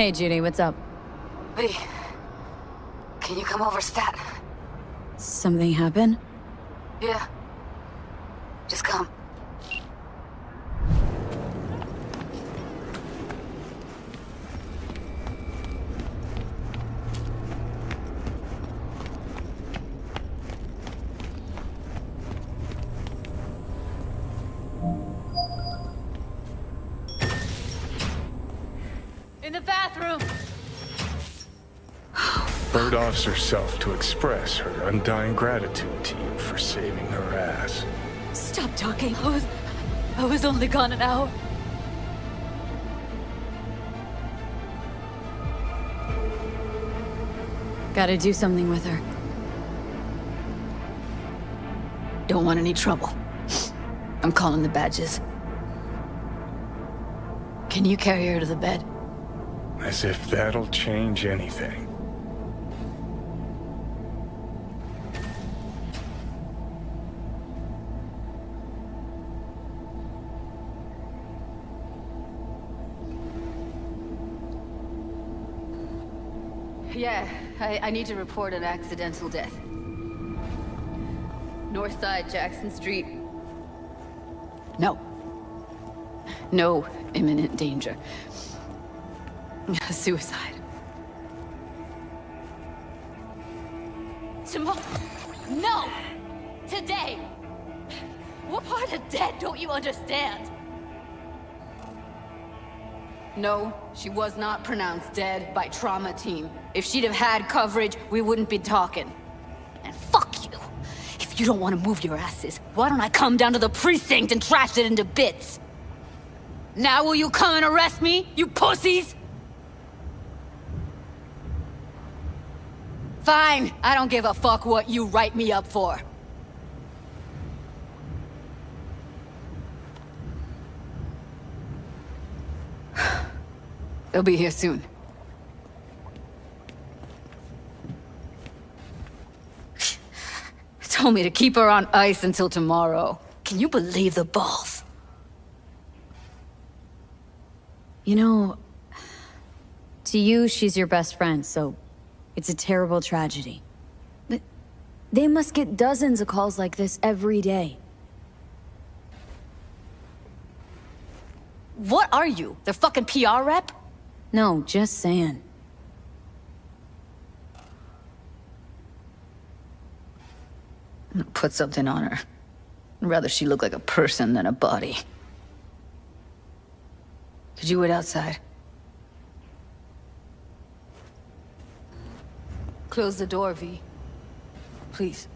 Hey, Judy, what's up? V, can you come over stat? Something happened? Yeah. Just come. In the bathroom! Bird offs herself to express her undying gratitude to you for saving her ass. Stop talking. I was only gone an hour. Gotta do something with her. Don't want any trouble. I'm calling the badges. Can you carry her to the bed? As if that'll change anything. Yeah, I need to report an accidental death. North side, Jackson Street. No. No imminent danger. Suicide. Tomorrow? No! Today! What part of dead don't you understand? No, she was not pronounced dead by trauma team. If she'd have had coverage, we wouldn't be talking. And fuck you! If you don't want to move your asses, why don't I come down to the precinct and trash it into bits? Now will you come and arrest me, you pussies? Fine, I don't give a fuck what you write me up for. They'll be here soon. Told me to keep her on ice until tomorrow. Can you believe the balls? You know, to you, she's your best friend, so it's a terrible tragedy. But they must get dozens of calls like this every day. What are you? Their fucking PR rep? No, just saying. I'm gonna put something on her. I'd rather she look like a person than a body. Could you wait outside? Close the door, V. Please.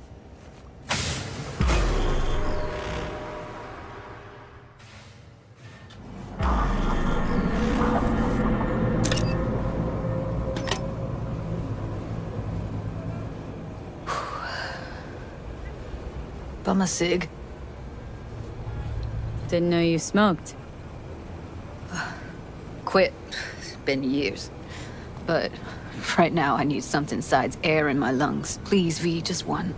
Bum a cig. Didn't know you smoked. Quit. It's been years. But right now I need something besides air in my lungs. Please, V, just one.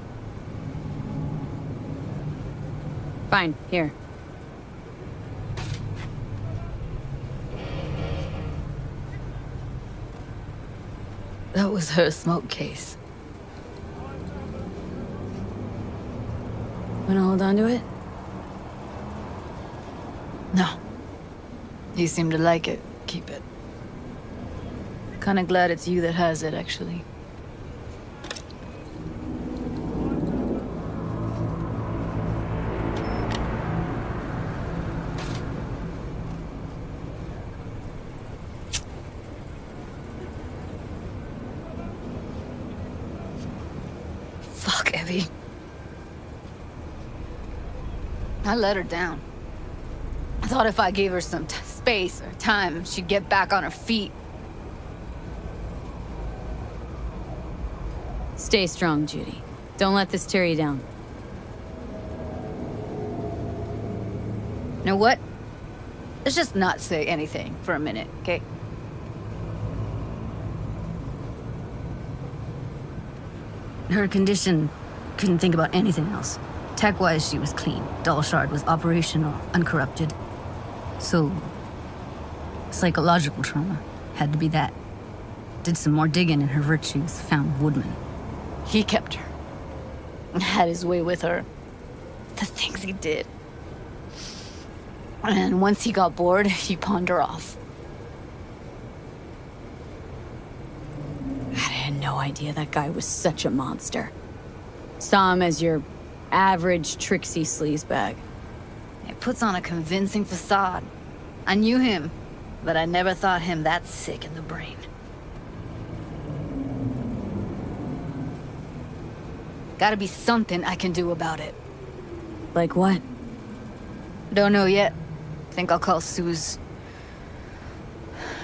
Fine, here. That was her smoke case. Wanna hold on to it? No. You seem to like it. Keep it. Kinda glad it's you that has it, actually. Fuck, Evie. I let her down. I thought if I gave her some space or time, she'd get back on her feet. Stay strong, Judy. Don't let this tear you down. You know what? Let's just not say anything for a minute, okay? Her condition, couldn't think about anything else. Tech-wise, she was clean. Doll Shard was operational, uncorrupted. So, psychological trauma had to be that. Did some more digging in her virtues, found Woodman. He kept her. Had his way with her. The things he did. And once he got bored, he pawned her off. I had no idea that guy was such a monster. Saw him as your average tricksy sleazebag. He puts on a convincing facade. I knew him, but I never thought him that sick in the brain. Gotta be something I can do about it. Like what? Don't know yet. Think I'll call Suze.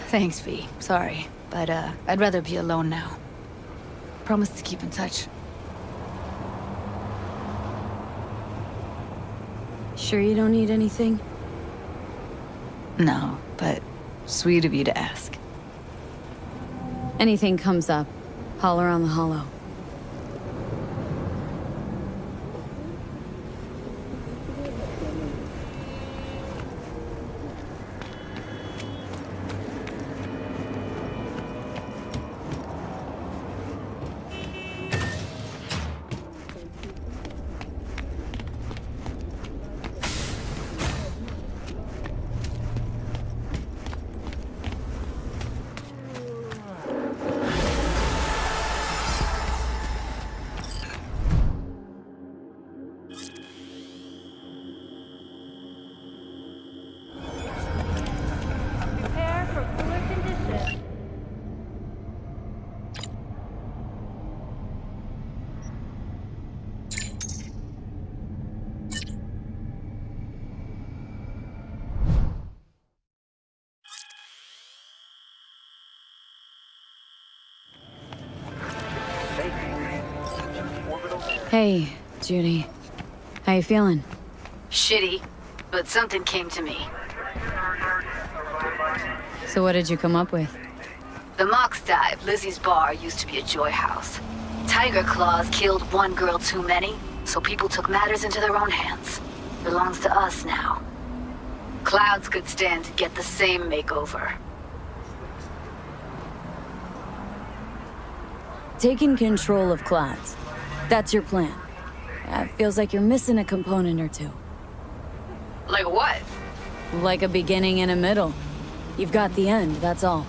Thanks, V. Sorry, but I'd rather be alone now. Promise to keep in touch. Sure you don't need anything? No, but sweet of you to ask. Anything comes up, holler on the hollow. Hey, Judy. How you feeling? Shitty, but something came to me. So what did you come up with? The Mox Dive, Lizzie's bar, used to be a joy house. Tiger Claws killed one girl too many, so people took matters into their own hands. Belongs to us now. Clouds could stand to get the same makeover. Taking control of Clouds. That's your plan. Feels like you're missing a component or two. Like what? Like a beginning and a middle. You've got the end, that's all.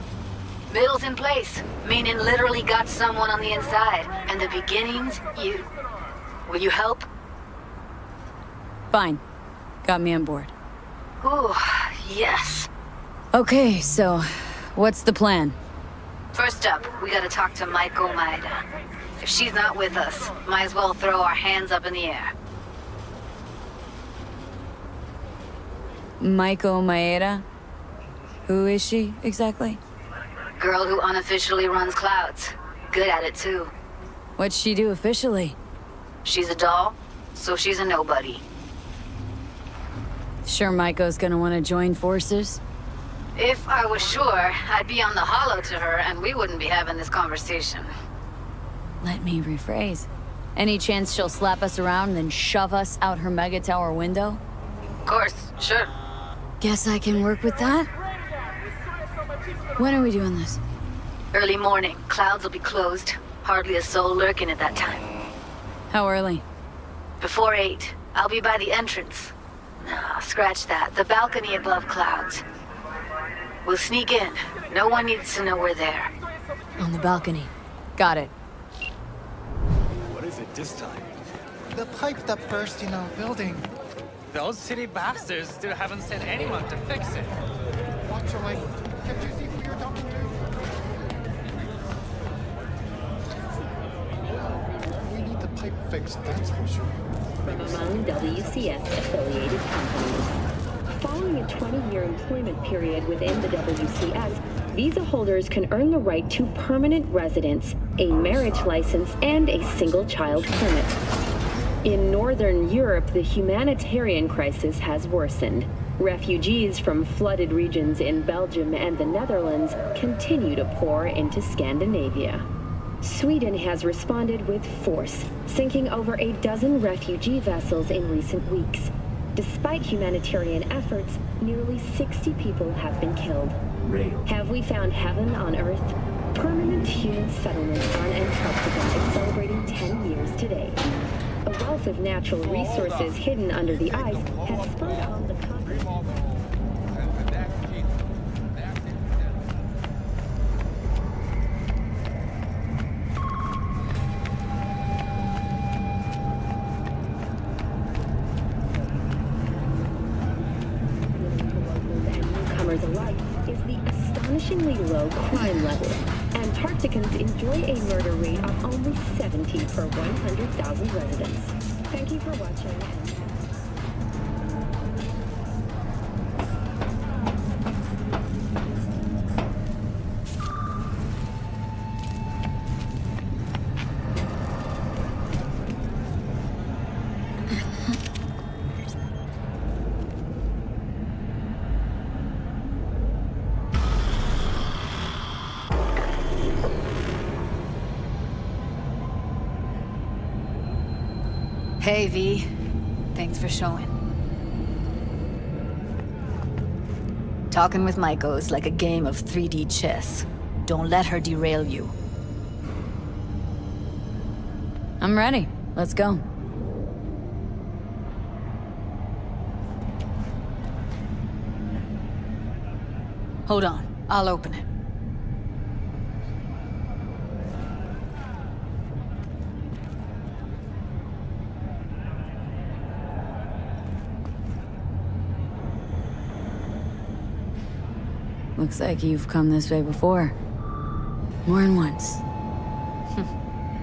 Middle's in place, meaning literally got someone on the inside. And the beginning's you. Will you help? Fine. Got me on board. Ooh, yes. Okay, so what's the plan? First up, we gotta talk to Maiko Maeda. If she's not with us, might as well throw our hands up in the air. Maiko Maeda? Who is she, exactly? Girl who unofficially runs Clouds. Good at it, too. What'd she do officially? She's a doll, so she's a nobody. Sure Maiko's gonna want to join forces? If I was sure, I'd be on the hollow to her and we wouldn't be having this conversation. Let me rephrase. Any chance she'll slap us around and then shove us out her mega tower window? Of course, sure. Guess I can work with that? When are we doing this? Early morning, Clouds will be closed. Hardly a soul lurking at that time. How early? Before 8, I'll be by the entrance. No, scratch that. The balcony above Clouds. We'll sneak in. No one needs to know we're there. On the balcony. Got it. What is it this time? The pipe that burst in our building. Those city bastards still haven't sent anyone to fix it. Watch your language. Can't you see who you're talking to? We need the pipe fixed, that's for sure. From among WCS-affiliated companies. Following a 20-year employment period within the WCS, visa holders can earn the right to permanent residence, a marriage license, and a single-child permit. In Northern Europe, the humanitarian crisis has worsened. Refugees from flooded regions in Belgium and the Netherlands continue to pour into Scandinavia. Sweden has responded with force, sinking over a dozen refugee vessels in recent weeks. Despite humanitarian efforts, nearly 60 people have been killed. Have we found heaven on Earth? permanent human settlement on Antarctica is celebrating 10 years today. A wealth of natural resources hidden under the ice has spurred on the continent. Newcomers alike is the astonishingly low crime level. Antarcticans enjoy a murder rate of only 70 per 100,000 residents. Thank you for watching. Hey, V. Thanks for showing. Talking with Maiko's like a game of 3D chess. Don't let her derail you. I'm ready. Let's go. Hold on. I'll open it. Looks like you've come this way before. More than once.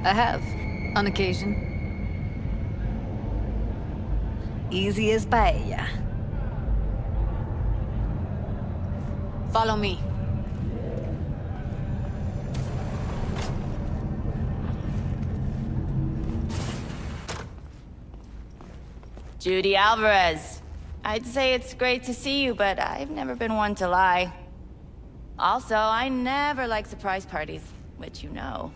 I have, on occasion. Easy as paella. Follow me. Judy Альварес. I'd say it's great to see you, but I've never been one to lie. Also, I never like surprise parties, which you know.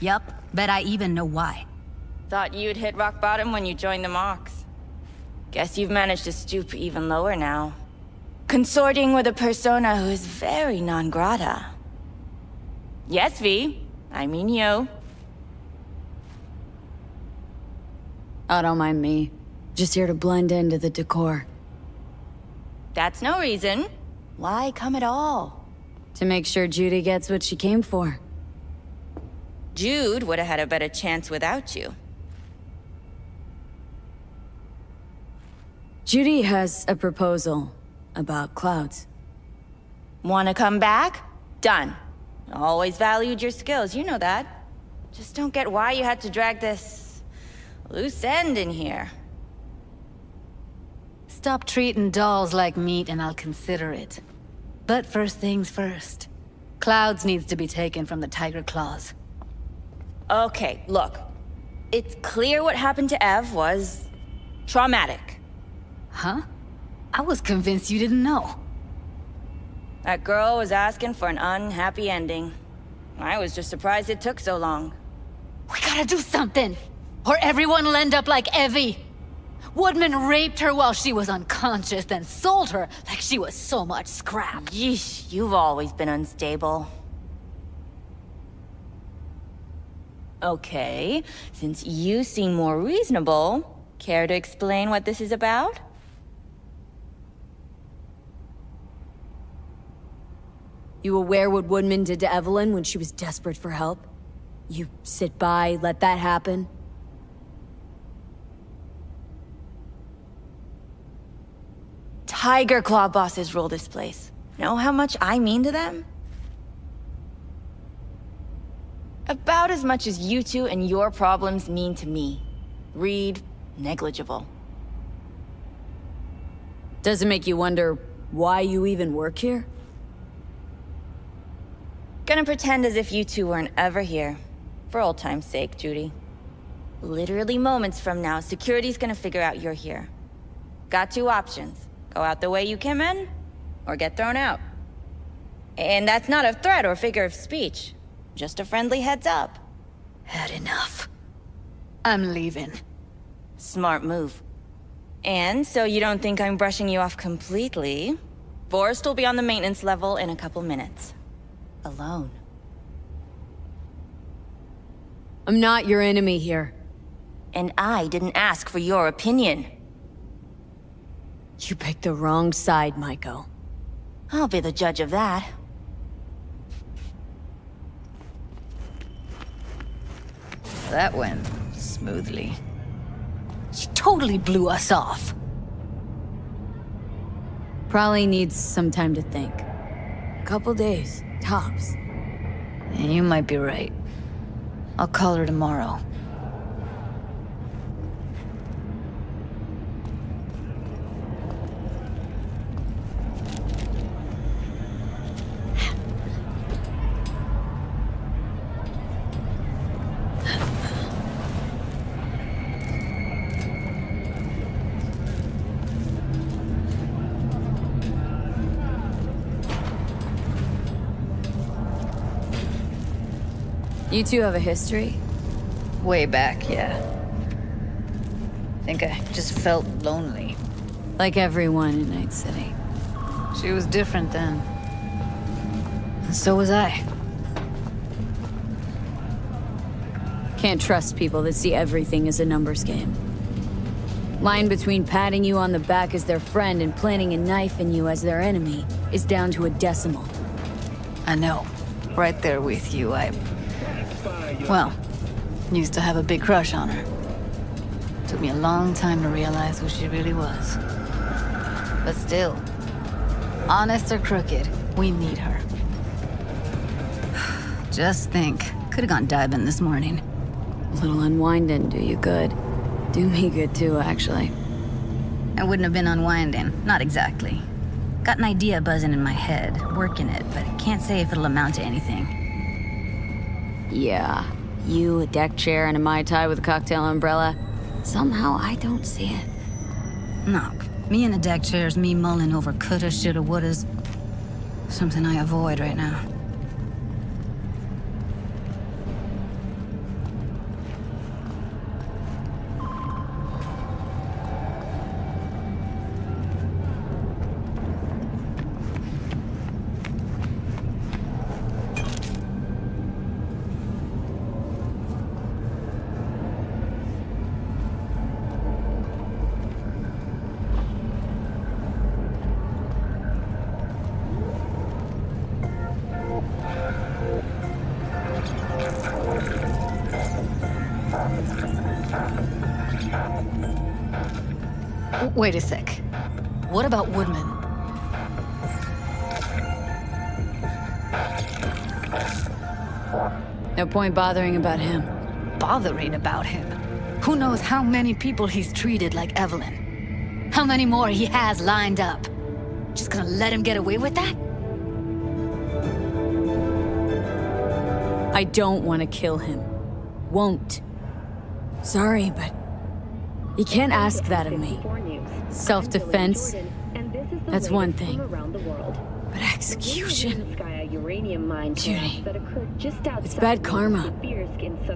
Yup, bet I even know why. Thought you'd hit rock bottom when you joined the Mox. Guess you've managed to stoop even lower now. Consorting with a persona who is very non grata. Yes, V. I mean you. Oh, don't mind me. Just here to blend into the decor. That's no reason. Why come at all? To make sure Judy gets what she came for. Jude would have had a better chance without you. Judy has a proposal about clouds. Wanna come back? Done. Always valued your skills, you know that. Just don't get why you had to drag this loose end in here. Stop treating dolls like meat and I'll consider it. But first things first. Clouds needs to be taken from the tiger claws. Okay, look. It's clear what happened to Ev was traumatic. Huh? I was convinced you didn't know. That girl was asking for an unhappy ending. I was just surprised it took so long. We gotta do something, or everyone will end up like Evie. Woodman raped her while she was unconscious, then sold her like she was so much scrap. Yeesh, you've always been unstable. Okay, since you seem more reasonable, care to explain what this is about? You aware what Woodman did to Evelyn when she was desperate for help? You sit by, let that happen? Tiger Claw bosses rule this place. Know how much I mean to them? About as much as you two and your problems mean to me. Read negligible. Does it make you wonder why you even work here? Gonna pretend as if you two weren't ever here. For old time's sake, Judy. Literally moments from now, security's gonna figure out you're here. Got two options. Go out the way you came in, or get thrown out. And that's not a threat or figure of speech. Just a friendly heads up. Had enough. I'm leaving. Smart move. And so you don't think I'm brushing you off completely, Forrest will be on the maintenance level in a couple minutes. Alone. I'm not your enemy here. And I didn't ask for your opinion. You picked the wrong side, Maiko. I'll be the judge of that. That went smoothly. She totally blew us off. Probably needs some time to think. Couple days, tops. And you might be right. I'll call her tomorrow. You two have a history? Way back, yeah. Think I just felt lonely. Like everyone in Night City. She was different then. And so was I. Can't trust people that see everything as a numbers game. Line between patting you on the back as their friend and planting a knife in you as their enemy is down to a decimal. I know. Right there with you, Well, used to have a big crush on her. Took me a long time to realize who she really was. But still, honest or crooked, we need her. Just think. Could've gone diving this morning. A little unwinding do you good. Do me good too, actually. I wouldn't have been unwinding. Not exactly. Got an idea buzzing in my head, working it, but can't say if it'll amount to anything. Yeah, you, a deck chair, and a Mai Tai with a cocktail umbrella. Somehow I don't see it. No, me in a deck chair's me mulling over coulda, shoulda, wouldas. Something I avoid right now. Wait a sec. What about Woodman? No point bothering about him. Bothering about him? Who knows how many people he's treated like Evelyn? How many more he has lined up? Just gonna let him get away with that? I don't want to kill him. Won't. Sorry, but you can't ask that of me. Self-defense, that's one thing. But execution? Judy, it's bad karma.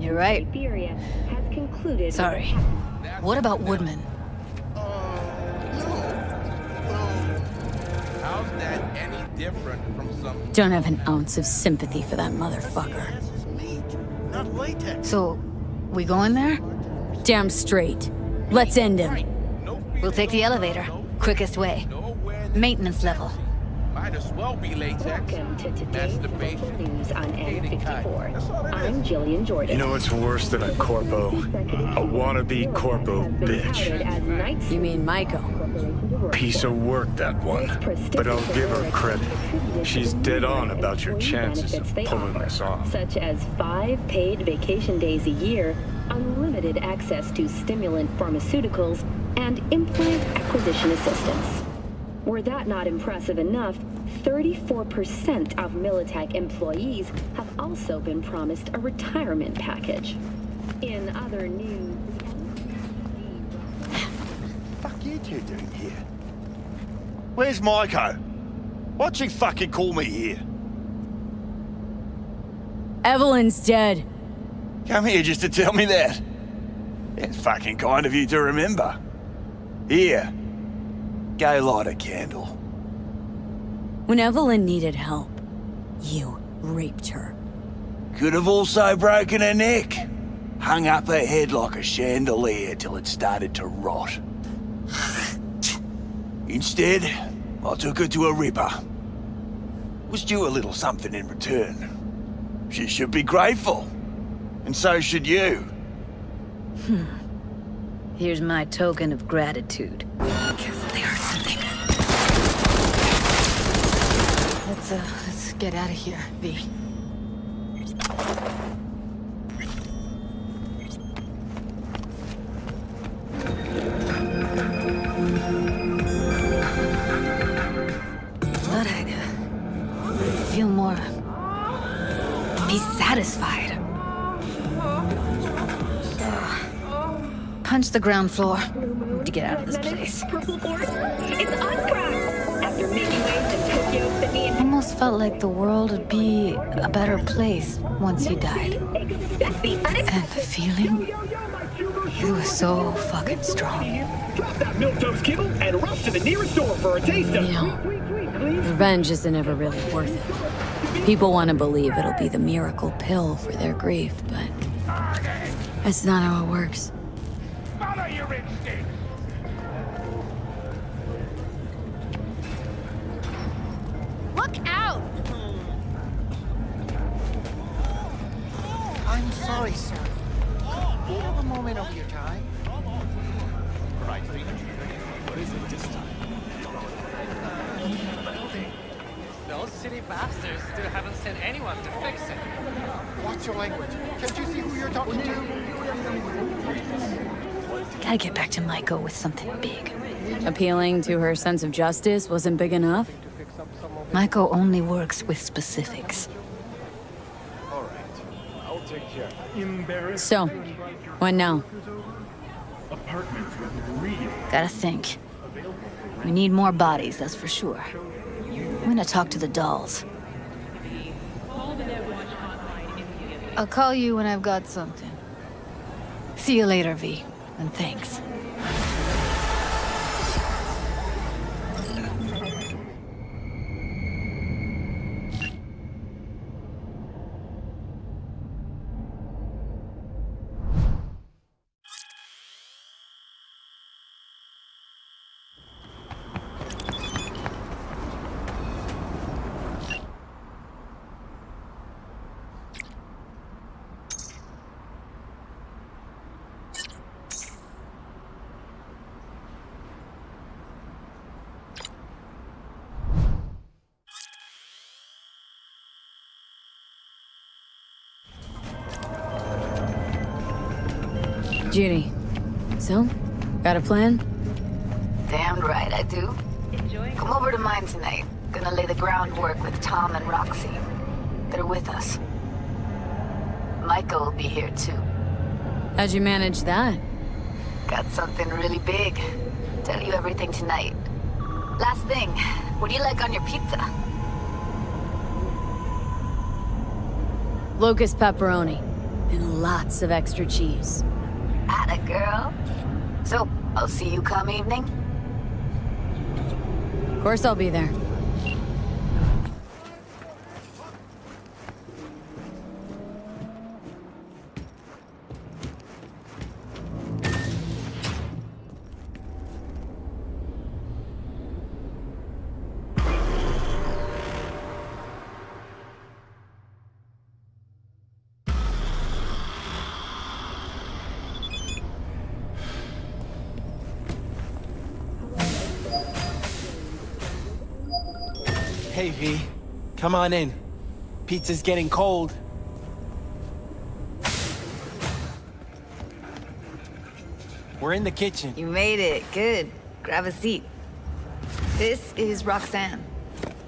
You're right. Sorry. What about Woodman? How's that any different from some... Don't have an ounce of sympathy for that motherfucker. So, we going there? Damn straight. Let's end him. We'll take the elevator. Quickest way. Maintenance level. Might as well be latex. Welcome to today's local news on N54. I'm Jillian Jordan. You know what's worse than a corpo? A wannabe corpo bitch. You mean Maiko? Piece of work, that one. But I'll give her credit. She's dead on about your chances of pulling this off. Such as 5 paid vacation days a year, unlimited access to stimulant pharmaceuticals, and implant acquisition assistance. Were that not impressive enough, 34% of Militech employees have also been promised a retirement package. In other news... Fuck you two doing here? Where's Maiko? Why'd she fucking call me here? Evelyn's dead. Come here just to tell me that? It's fucking kind of you to remember. Here. Go light a candle. When Evelyn needed help, you raped her. Could have also broken her neck. hung up her head like a chandelier till it started to rot. Instead, I took her to a ripper. Was due a little something in return. She should be grateful. And so should you. Here's my token of gratitude. Careful, they heard something. Let's get out of here, V. Thought I'd feel more... be satisfied. Punch the ground floor. Need to get out of this place. Purple Force, it's us, Crabs! After making waves in Tokyo, Sydney, and Almost felt like the world would be a better place once he died. expect the And the feeling, it was so fucking strong. Drop that milquetoast kibble and rush to the nearest store for a taste of... You know, revenge isn't ever really worth it. People want to believe it'll be the miracle pill for their grief, but that's not how it works. Follow your instincts. Look out! I'm sorry, sir. Could we have a moment of your time? Right, what is it this time? Those city bastards still haven't sent anyone to fix it. Watch your language. Can't you see who you're talking to? Gotta get back to Maiko with something big. Appealing to her sense of justice wasn't big enough? Maiko only works with specifics. All right, I'll take care. Embarrassed. So, what now? Apartments with real. Gotta think. We need more bodies, that's for sure. I'm gonna talk to the dolls. I'll call you when I've got something. See you later, V. And thanks. Judy. So, got a plan? Damn right I do. Come over to mine tonight. Gonna lay the groundwork with Tom and Roxy. They're with us. Micah will be here too. How'd you manage that? Got something really big. Tell you everything tonight. Last thing, what do you like on your pizza? Locust pepperoni. And lots of extra cheese. Atta girl. So, I'll see you come evening? Of course I'll be there. Hey, V. Come on in. Pizza's getting cold. We're in the kitchen. You made it. Good. Grab a seat. This is Roxanne.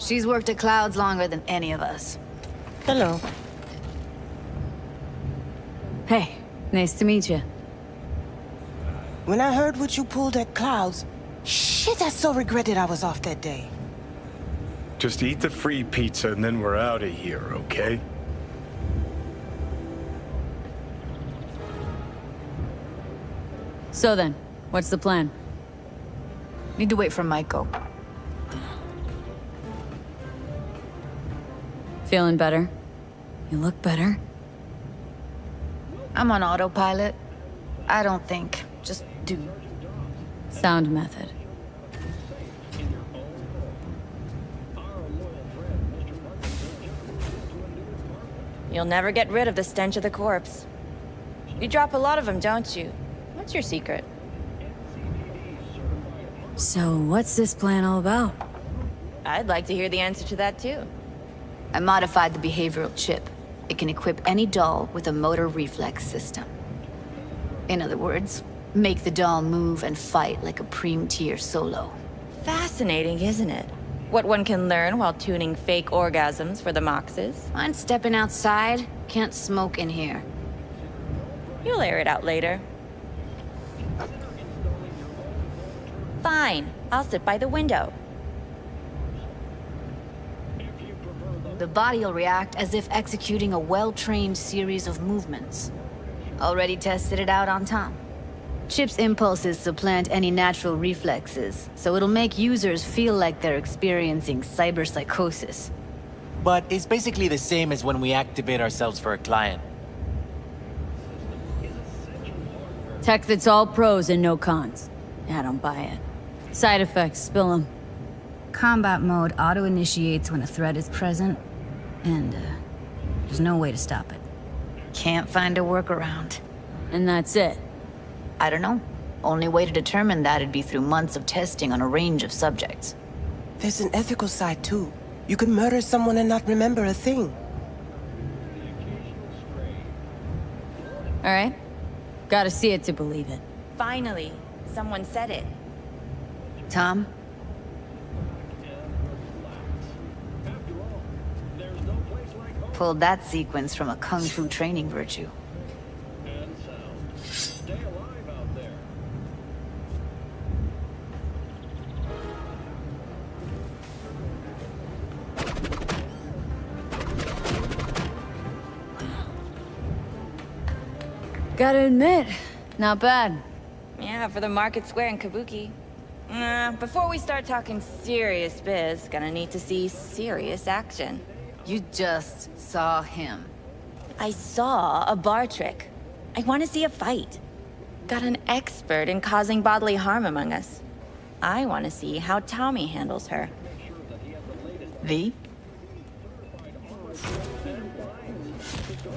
She's worked at Clouds longer than any of us. Hello. Hey, nice to meet you. When I heard what you pulled at Clouds, shit, I so regretted I was off that day. Just eat the free pizza and then we're out of here, okay? So then, what's the plan? Need to wait for Maiko. Feeling better? You look better. I'm on autopilot. I don't think, just do. Sound method. You'll never get rid of the stench of the corpse. You drop a lot of them, don't you? What's your secret? So, what's this plan all about? I'd like to hear the answer to that, too. I modified the behavioral chip. It can equip any doll with a motor reflex system. In other words, make the doll move and fight like a Prime-tier solo. Fascinating, isn't it? What one can learn while tuning fake orgasms for the Moxes. Mind stepping outside? Can't smoke in here. You'll air it out later. Fine, I'll sit by the window. The body will react as if executing a well-trained series of movements. Already tested it out on Tom. Chip's impulses supplant any natural reflexes, so it'll make users feel like they're experiencing cyberpsychosis. But it's basically the same as when we activate ourselves for a client. Tech that's all pros and no cons. I don't buy it. Side effects, spill them. Combat mode auto-initiates when a threat is present, and there's no way to stop it. Can't find a workaround. And that's it. I don't know. Only way to determine that'd be through months of testing on a range of subjects. There's an ethical side, too. You could murder someone and not remember a thing. All right. Gotta see it to believe it. Finally, someone said it. Tom? Pulled that sequence from a kung fu training virtue. Gotta admit, not bad. Yeah, for the market square in Kabuki. Before we start talking serious biz, gonna need to see serious action. You just saw him. I saw a bar trick. I want to see a fight. Got an expert in causing bodily harm among us. I want to see how Tommy handles her. V?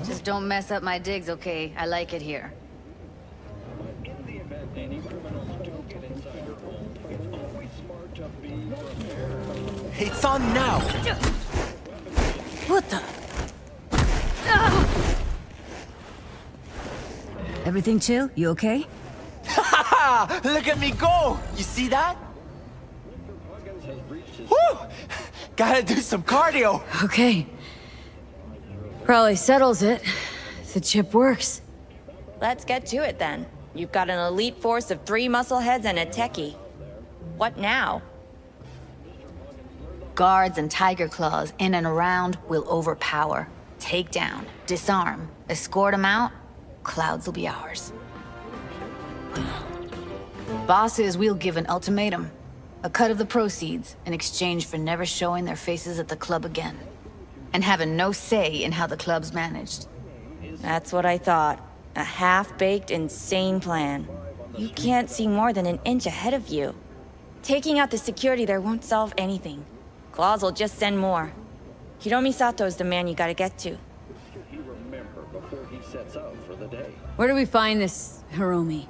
Just don't mess up my digs, okay? I like it here. It's on now! What the? Everything chill? You okay? Ha! Look at me go! You see that? Woo! Gotta do some cardio! Okay. Probably settles it. The chip works. Let's get to it then. You've got an elite force of 3 muscleheads and a techie. What now? Guards and tiger claws in and around will overpower. Take down, disarm, escort them out. Clouds will be ours. Bosses, we'll give an ultimatum. A cut of the proceeds in exchange for never showing their faces at the club again. And having no say in how the club's managed. That's what I thought. A half-baked, insane plan. You can't see more than an inch ahead of you. Taking out the security there won't solve anything. Claws will just send more. Hiromi Sato's the man you gotta get to. Where do we find this Hiromi?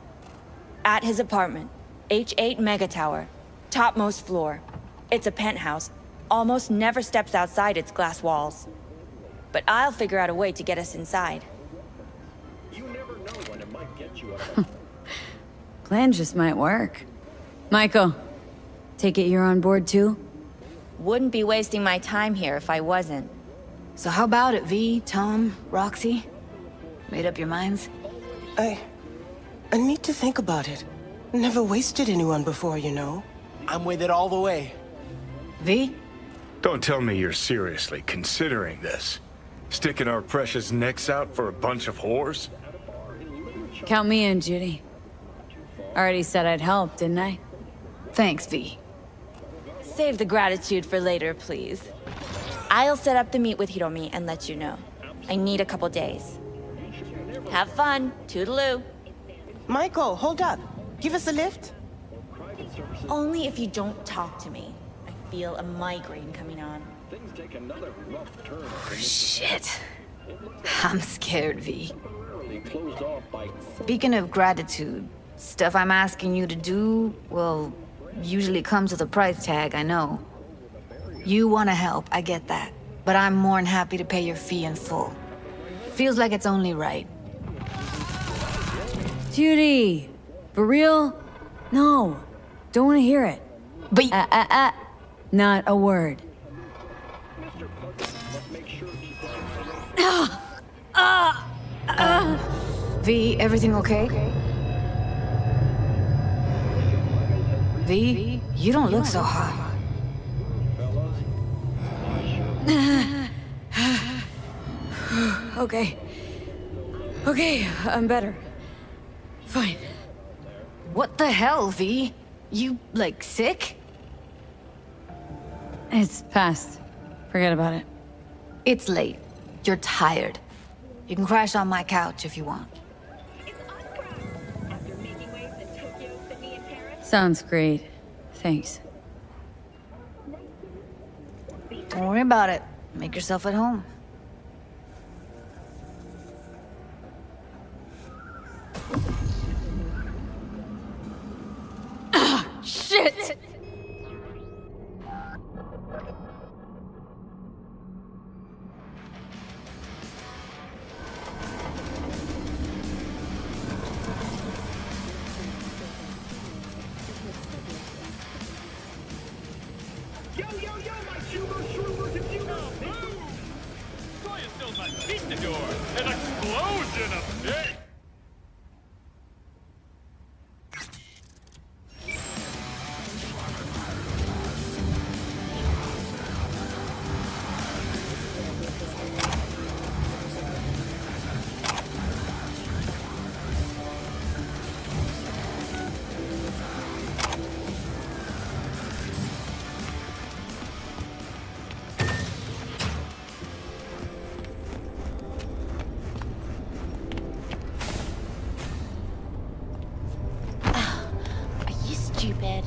At his apartment. H8 Mega Tower. Topmost floor. It's a penthouse. Almost never steps outside its glass walls. But I'll figure out a way to get us inside. You never know when it might get you out. Plan just might work. Michael, take it you're on board too? Wouldn't be wasting my time here if I wasn't. So how about it, V, Tom, Roxy? Made up your minds? I need to think about it. Never wasted anyone before, you know. I'm with it all the way. V? Don't tell me you're seriously considering this. Sticking our precious necks out for a bunch of whores? Count me in, Judy. Already said I'd help, didn't I? Thanks, V. Save the gratitude for later, please. I'll set up the meet with Hiromi and let you know. I need a couple days. Have fun. Toodaloo. Michael, hold up. Give us a lift. Only if you don't talk to me. I feel a migraine coming on. Shit. I'm scared, V. Speaking of gratitude, stuff I'm asking you to do, well, usually comes with a price tag, I know. You want to help, I get that. But I'm more than happy to pay your fee in full. Feels like it's only right. Judy! For real? No. Don't want to hear it. But not a word. V, everything okay? V, you don't look so hot. Okay. Okay, I'm better. Fine. What the hell, V? You, like, sick? It's past. Forget about it. It's late. You're tired. You can crash on my couch if you want. Sounds great. Thanks. Don't worry about it. Make yourself at home. Shit! An explosion of hate! Stupid.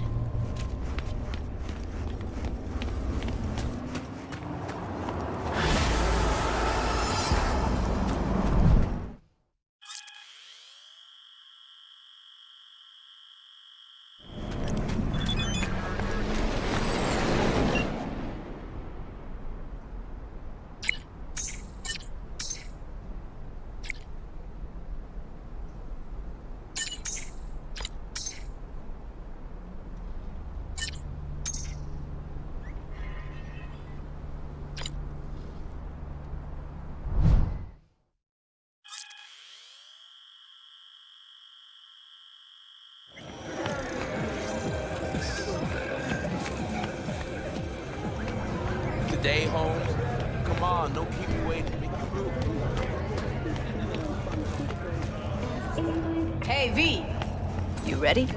Today, Holmes? Come on, don't keep me waiting. Make you move. Hey, V! You ready?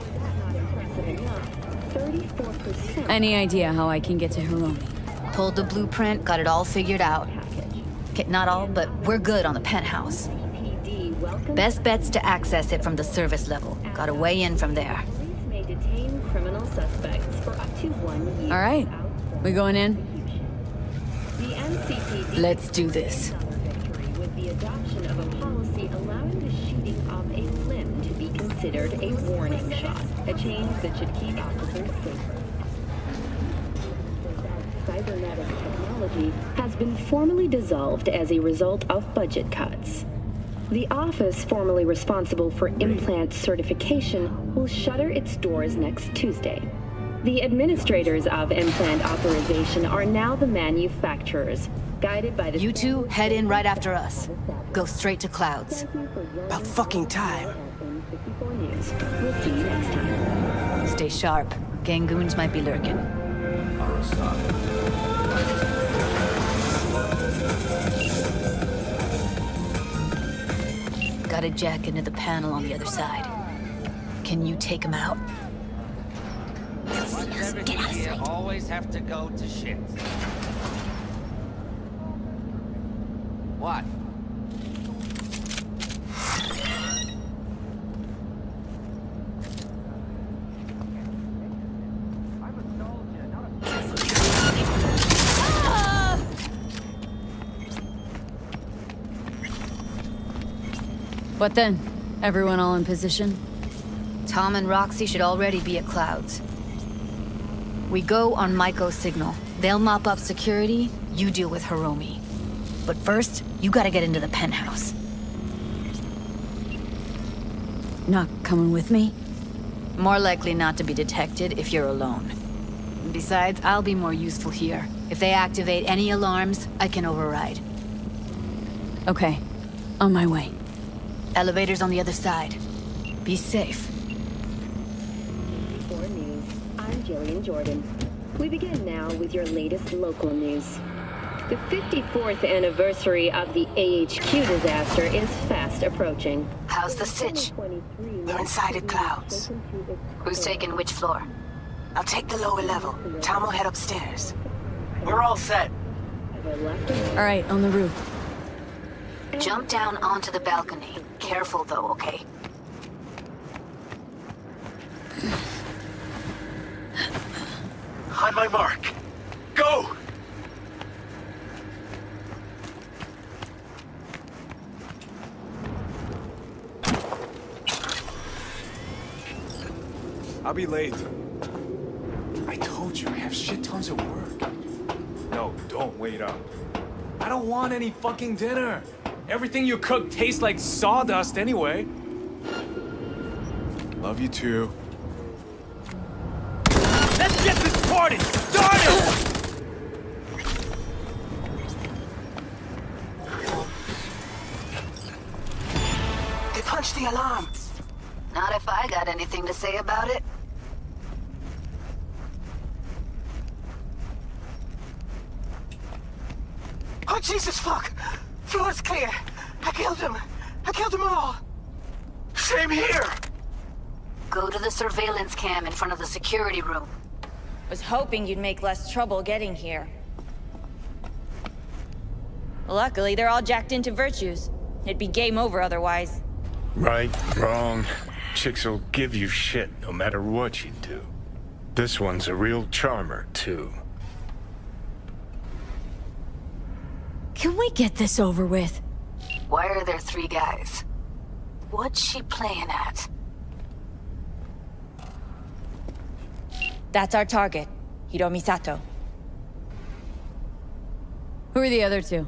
Any idea how I can get to Hiromi? Pulled the blueprint, got it all figured out. Okay, not all, but we're good on the penthouse. Best bet's to access it from the service level. Got a way in from there. All right. We going in? Let's do this. With the adoption of a policy allowing the shooting of a limb to be considered a warning shot, a change that should keep officers safer. Cybernetic technology has been formally dissolved as a result of budget cuts. The office formerly responsible for implant certification will shutter its doors next Tuesday. The administrators of implant authorization are now the manufacturers, guided by the... You two head in right after us. Go straight to Clouds. About fucking time. We'll see you next time. Stay sharp. Gangoons might be lurking. Gotta jack into the panel on the other side. Can you take him out? Get out of sight. Always have to go to shit. What? What then? Everyone all in position? Tom and Roxy should already be at Clouds. We go on Maiko's signal. They'll mop up security, you deal with Hiromi. But first, you gotta get into the penthouse. Not coming with me? More likely not to be detected if you're alone. Besides, I'll be more useful here. If they activate any alarms, I can override. Okay, on my way. Elevator's on the other side. Be safe. For news, I'm Jillian Jordan. We begin now with your latest local news. The 54th anniversary of the AHQ disaster is fast approaching. How's the sitch? We're inside at Clouds. Who's taking which floor? I'll take the lower level. Tom will head upstairs. We're all set. All right, on the roof. Jump down onto the balcony. Careful though, okay? On my mark. Go! I'll be late. I told you, I have shit tons of work. No, don't wait up. I don't want any fucking dinner. Everything you cook tastes like sawdust anyway. Love you too. Let's get this party started! They punched the alarm. Not if I got anything to say about it. Oh, Jesus, fuck! Floor's clear. I killed him. I killed them all. Same here! Go to the surveillance cam in front of the security room. Was hoping you'd make less trouble getting here. Luckily, they're all jacked into virtues. It'd be game over otherwise. Right, wrong. Chicks will give you shit no matter what you do. This one's a real charmer, too. Can we get this over with? Why are there 3 guys? What's she playing at? That's our target, Hiromi Sato. Who are the other 2?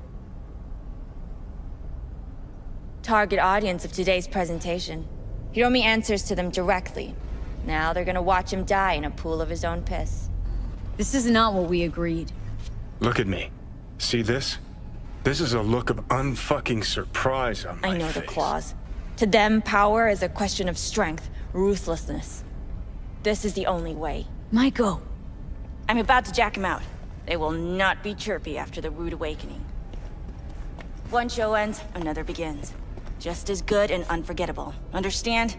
Target audience of today's presentation. Hiromi answers to them directly. Now they're gonna watch him die in a pool of his own piss. This is not what we agreed. Look at me. See this? This is a look of unfucking surprise on my face. I know the clause. To them, power is a question of strength, ruthlessness. This is the only way. Maiko! I'm about to jack him out. They will not be chirpy after the rude awakening. One show ends, another begins. Just as good and unforgettable. Understand?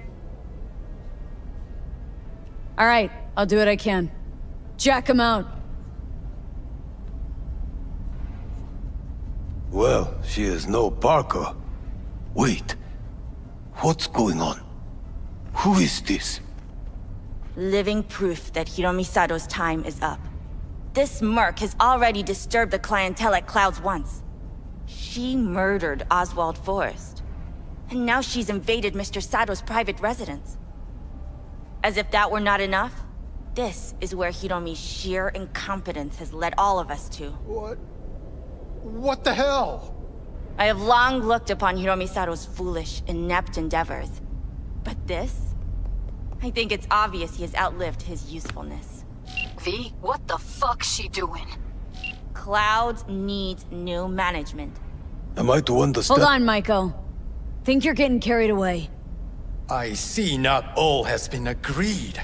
All right, I'll do what I can. Jack him out. Well, she is no Parker. Wait. What's going on? Who is this? Living proof that Hiromi Sato's time is up. This merc has already disturbed the clientele at Clouds once. She murdered Oswald Forrest. And now she's invaded Mr. Sato's private residence. As if that were not enough, this is where Hiromi's sheer incompetence has led all of us to. What the hell? I have long looked upon Hiromi Sato's foolish, inept endeavors. But this? I think it's obvious he has outlived his usefulness. V, what the fuck's she doing? Clouds needs new management. Am I to understand? Hold on, Maiko. Think you're getting carried away. I see not all has been agreed.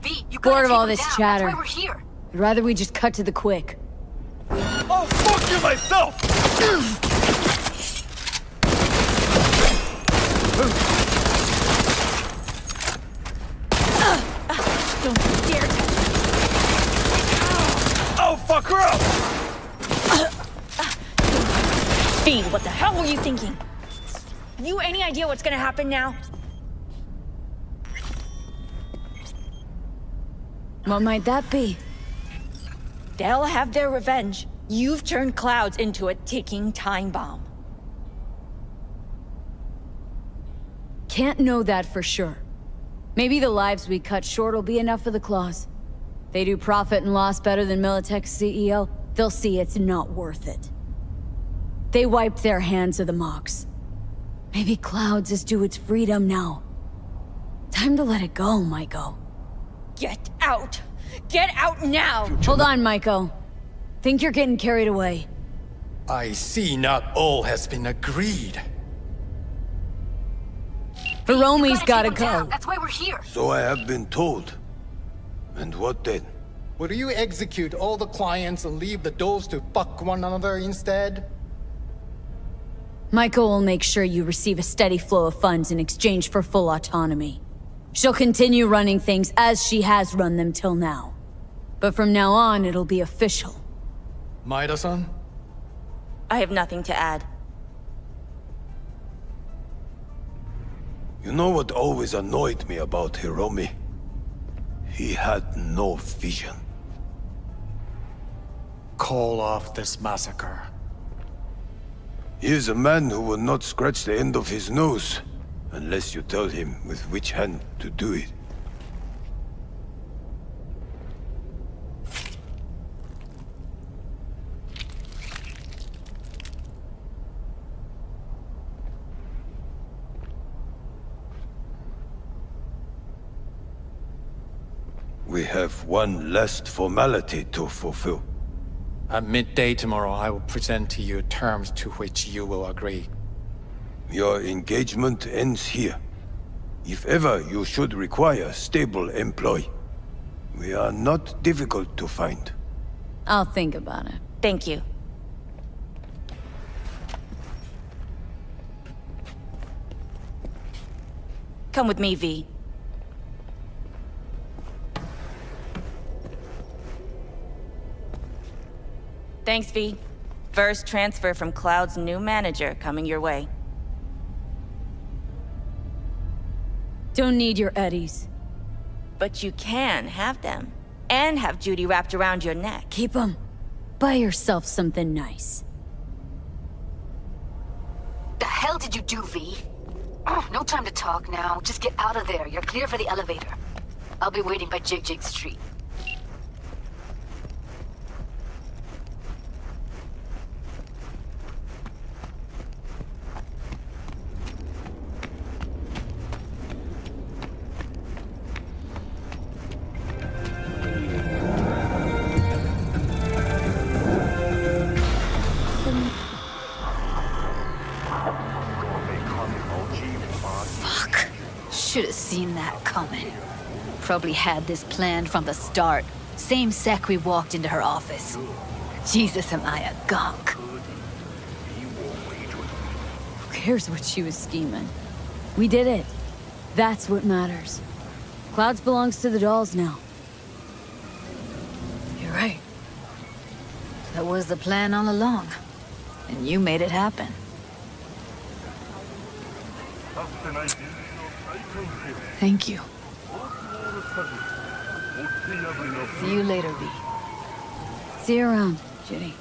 V, you Bored of gotta all take this him down. chatter. That's why we're here. I'd rather we just cut to the quick. Oh, fuck you myself! Don't you dare touch me! Oh, fuck her up! Fiend, what the hell were you thinking? You any idea what's gonna happen now? What might that be? They'll have their revenge. You've turned Clouds into a ticking time bomb. can't know that for sure. Maybe the lives we cut short will be enough for the claws. They do profit and loss better than Militech's CEO, they'll see it's not worth it. They wiped their hands of the Mox. Maybe Clouds is due its freedom now. Time to let it go, Maiko. Get out! Get out now! Hold on, Maiko. Think you're getting carried away. I see not all has been agreed. Hiromi's gotta go. That's why we're here. So I have been told. And what then? Will you execute all the clients and leave the doors to fuck one another instead? Maiko will make sure you receive a steady flow of funds in exchange for full autonomy. She'll continue running things as she has run them till now. But from now on, it'll be official. Maida-san? I have nothing to add. You know what always annoyed me about Hiromi? He had no vision. Call off this massacre. He is a man who will not scratch the end of his nose unless you tell him with which hand to do it. We have one last formality to fulfill. At midday tomorrow, I will present to you terms to which you will agree. Your engagement ends here. If ever you should require stable employ, we are not difficult to find. I'll think about it. Thank you. Come with me, V. Thanks, V. First transfer from Cloud's new manager coming your way. Don't need your eddies. But you can have them. And have Judy wrapped around your neck. Keep them. Buy yourself something nice. The hell did you do, V? No time to talk now. Just get out of there. You're clear for the elevator. I'll be waiting by Jig Street. Should have seen that coming. Probably had this planned from the start. Same sec we walked into her office. Jesus, am I a gunk. Who cares what she was scheming? We did it. That's what matters. Clouds belongs to the dolls now. You're right. That was the plan all along. And you made it happen. Thank you. See you later, V. See you around, Judy.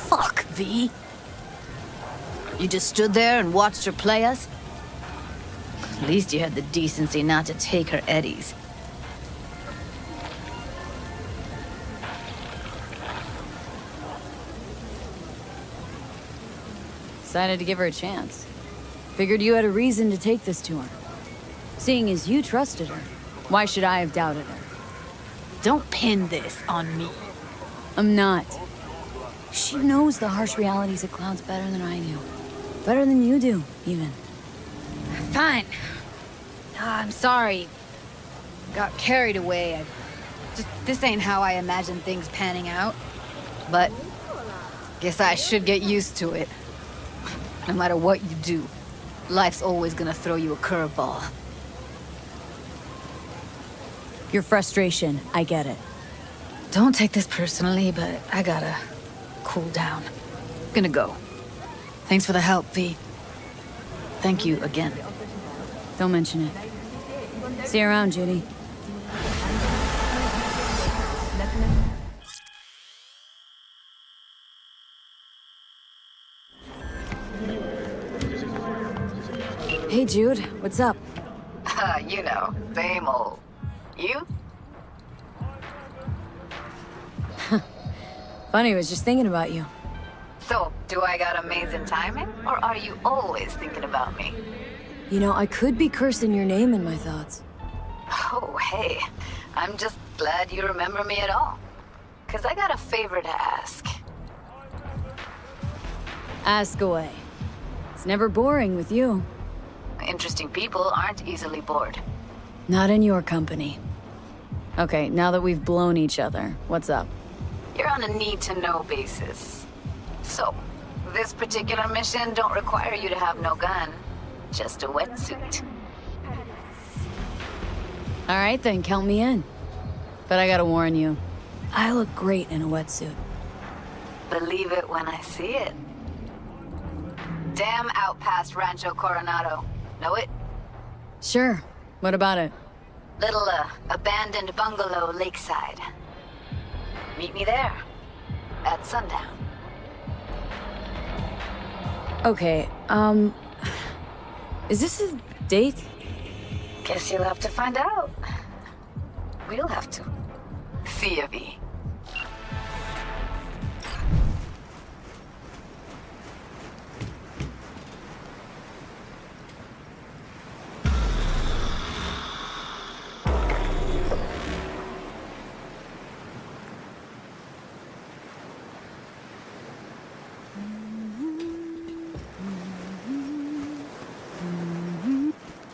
Fuck, V. You just stood there and watched her play us? At least you had the decency not to take her eddies. Decided to give her a chance. Figured you had a reason to take this to her. Seeing as you trusted her, why should I have doubted her? Don't pin this on me. I'm not. She knows the harsh realities of Clouds better than I do. Better than you do, even. Fine. I'm sorry. Got carried away. This ain't how I imagined things panning out. But guess I should get used to it. No matter what you do, life's always gonna throw you a curveball. Your frustration, I get it. Don't take this personally, but I gotta cool down. Gonna go. Thanks for the help, V. Thank you again. Don't mention it. See you around, Judy. Hey, Jude. What's up? You know, same old. You? Funny, I was just thinking about you. So, do I got amazing timing? Or are you always thinking about me? You know, I could be cursing your name in my thoughts. Oh, hey. I'm just glad you remember me at all. 'Cause I got a favor to ask. Ask away. It's never boring with you. Interesting people aren't easily bored. Not in your company. Okay, now that we've blown each other, what's up? You're on a need-to-know basis. So, this particular mission don't require you to have no gun. Just a wetsuit. All right, then, count me in. But I gotta warn you, I look great in a wetsuit. Believe it when I see it. Dam out past Rancho Coronado. Know it? Sure. What about it? Little, abandoned bungalow lakeside. Meet me there. At sundown. Okay, is this a date? Guess you'll have to find out. We'll have to. See ya, V.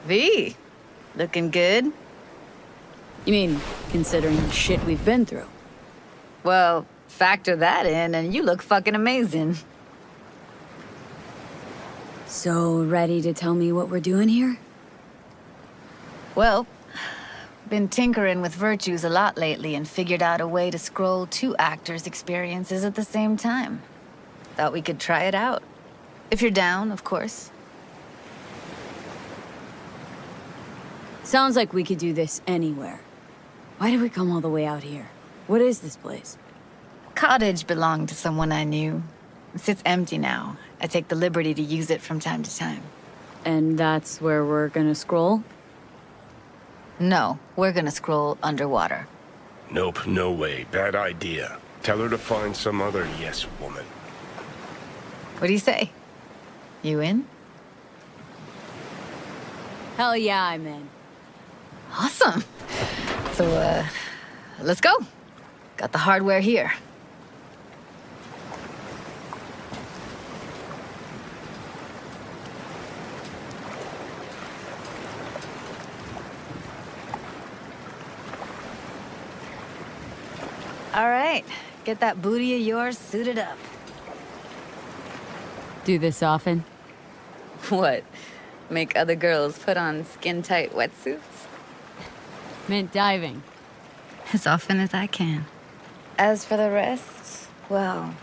V, looking good? You mean, considering the shit we've been through? Well, factor that in and you look fucking amazing. So, ready to tell me what we're doing here? Well, been tinkering with virtues a lot lately and figured out a way to scroll 2 actors' experiences at the same time. Thought we could try it out. If you're down, of course. Sounds like we could do this anywhere. Why did we come all the way out here? What is this place? Cottage belonged to someone I knew. It sits empty now. I take the liberty to use it from time to time. And that's where we're gonna scroll? No, we're gonna scroll underwater. Nope, no way. Bad idea. Tell her to find some other yes woman. What do you say? You in? Hell yeah, I'm in. Awesome. So, let's go. Got the hardware here. All right, get that booty of yours suited up. Do this often? What? Make other girls put on skin-tight wetsuits? Meant diving. As often as I can. As for the rest, well,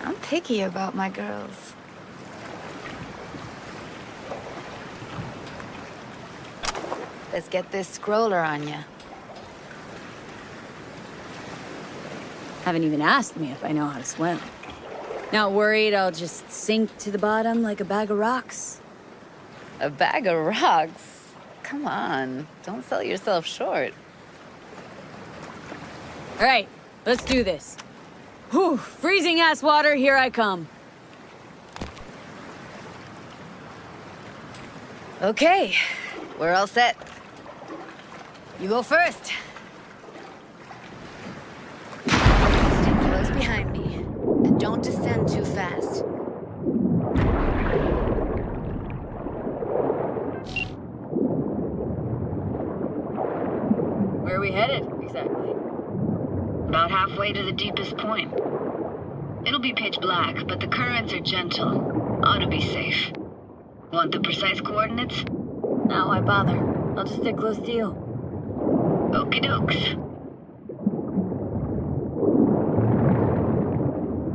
I'm picky about my girls. Let's get this scroller on ya. Haven't even asked me if I know how to swim. Not worried I'll just sink to the bottom like a bag of rocks? A bag of rocks? Come on, don't sell yourself short. All right, let's do this. Whew, freezing ass water, here I come. Okay, we're all set. You go first. Stay close behind me, and don't descend too fast. Where are we headed, exactly? About halfway to the deepest point. It'll be pitch black, but the currents are gentle. Ought to be safe. Want the precise coordinates? No, why bother? I'll just stick close to you. Okie dokes.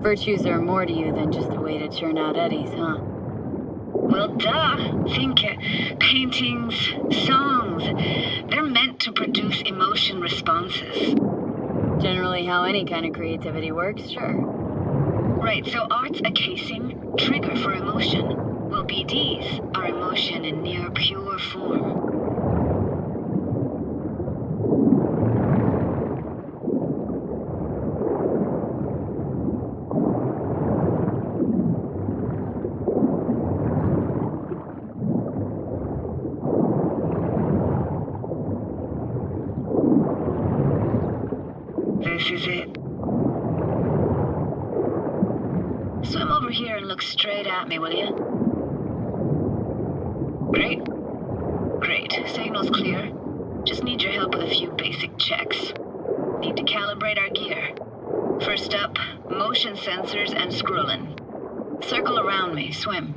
Virtues are more to you than just a way to churn out eddies, huh? Well, duh. Think paintings, songs. They're meant to produce emotion responses. Generally how any kind of creativity works, sure. Right, so art's a casing, trigger for emotion. Well, BDs are emotion form. This is it. Swim over here and look straight at me, will you? Great. Great. Signal's clear. Just need your help with a few basic checks. Need to calibrate our gear. First up, motion sensors and scrolling. Circle around me. Swim.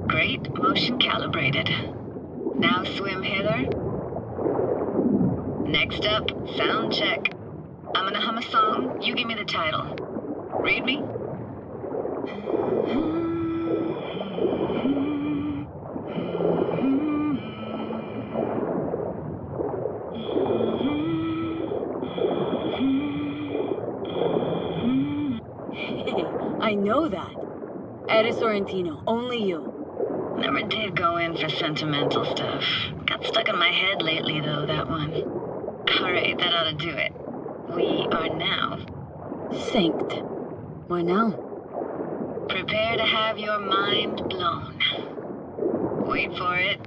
Great, motion calibrated. Now swim, Heather. Next up, sound check. I'm gonna hum a song, you give me the title. Read me? I know that. Eddie Sorrentino, only you. Never did go in for sentimental stuff. Got stuck in my head lately, though, that one. Alright, that ought to do it. We are now synced. What now? Prepare to have your mind blown. Wait for it.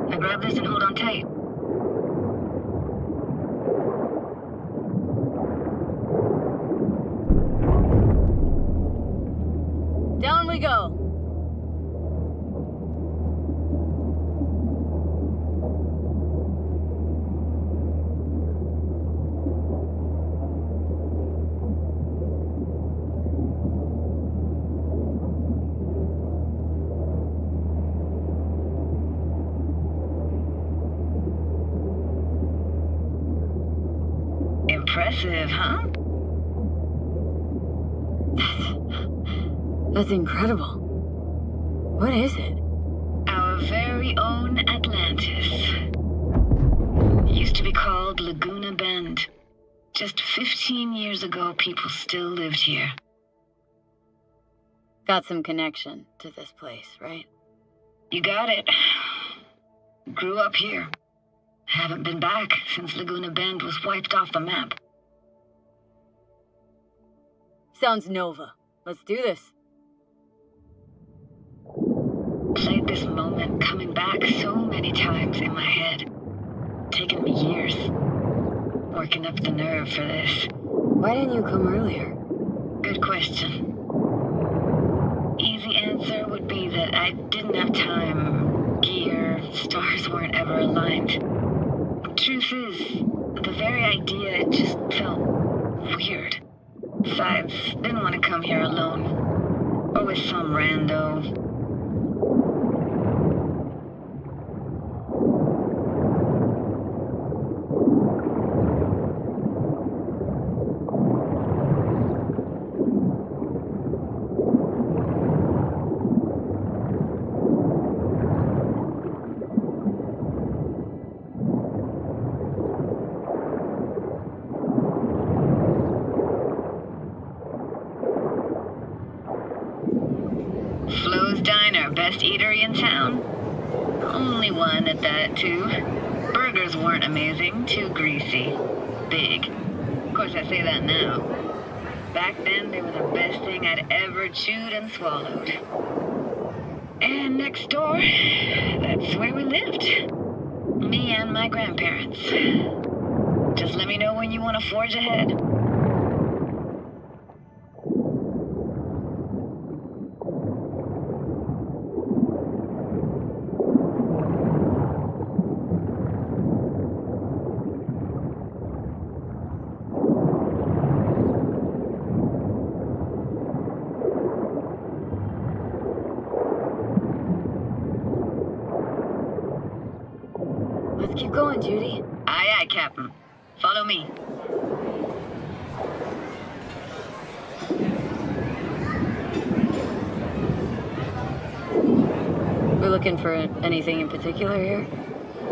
Now grab this and hold on tight. Down we go. Impressive, huh? That's incredible. What is it? Our very own Atlantis. Used to be called Laguna Bend. Just 15 years ago, people still lived here. Got some connection to this place, right? You got it. Grew up here. Haven't been back since Laguna Bend was wiped off the map. Sounds Nova. Let's do this. Played this moment coming back so many times in my head. Taken me years. Working up the nerve for this. Why didn't you come earlier? Good question. Easy answer would be that I didn't have time. Gear, stars weren't ever aligned. Truth is, the very idea just felt weird. Besides, didn't want to come here alone. Or with some rando. Flo's Diner, best eatery in town. Only one at that, too. Burgers weren't amazing, too greasy. Big. Of course, I say that now. Back then, they were the best thing I'd ever chewed and swallowed. And next door, that's where we lived. Me and my grandparents. Just let me know when you want to forge ahead. going, Judy. Aye, aye, Captain. Follow me. We're looking for anything in particular here?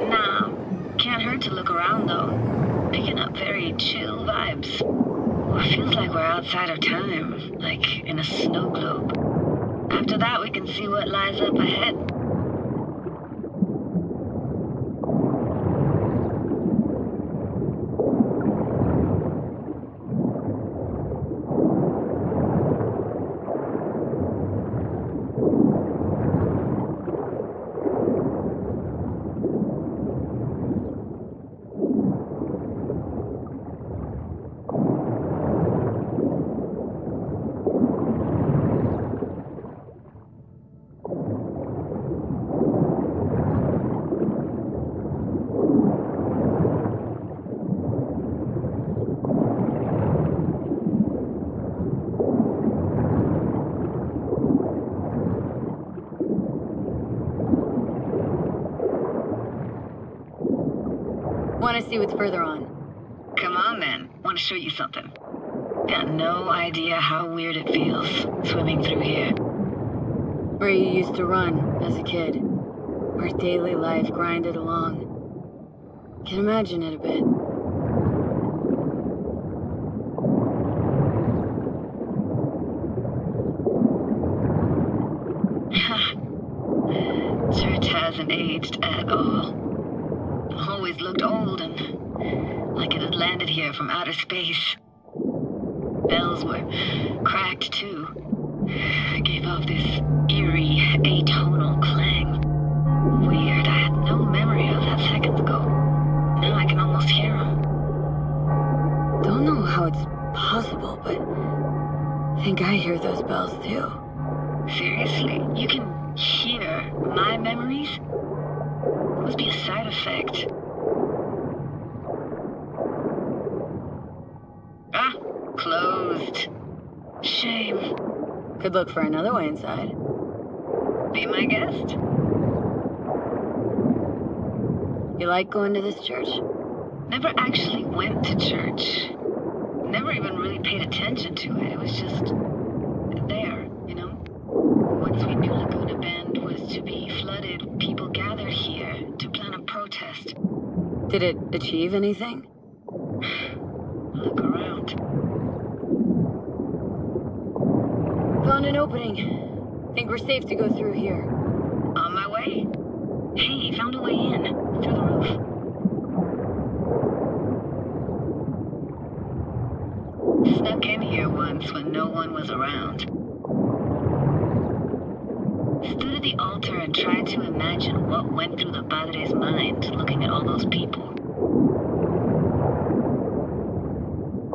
Nah, can't hurt to look around though. Picking up very chill vibes. Feels like we're outside of time, like in a snow globe. After that, we can see what lies up ahead. Want to see what's further on. Come on then, want to show you something. Got no idea how weird it feels, swimming through here. Where you used to run as a kid. Where daily life grinded along. Can imagine it a bit. Church hasn't aged at all. Always looked old and like it had landed here from outer space. Bells were cracked too. Gave off this eerie, atonal clang. Weird, I had no memory of that seconds ago. Now I can almost hear them. Don't know how it's possible, but I think I hear those bells too. Seriously? You can hear my memories? Must be a side effect. Ah, closed. Shame. Could look for another way inside. Be my guest. You like going to this church? Never actually went to church. Never even really paid attention to it. It was just there, you know? Once we knew Laguna Bend was to be flooded, people gathered here to plan a protest. Did it achieve anything? Look around. Found an opening. Think we're safe to go through here. On my way. Hey, found a way in. Through the roof. Snuck in here once when no one was around. Stood at the altar and tried to imagine what went through the padre's mind looking at all those people.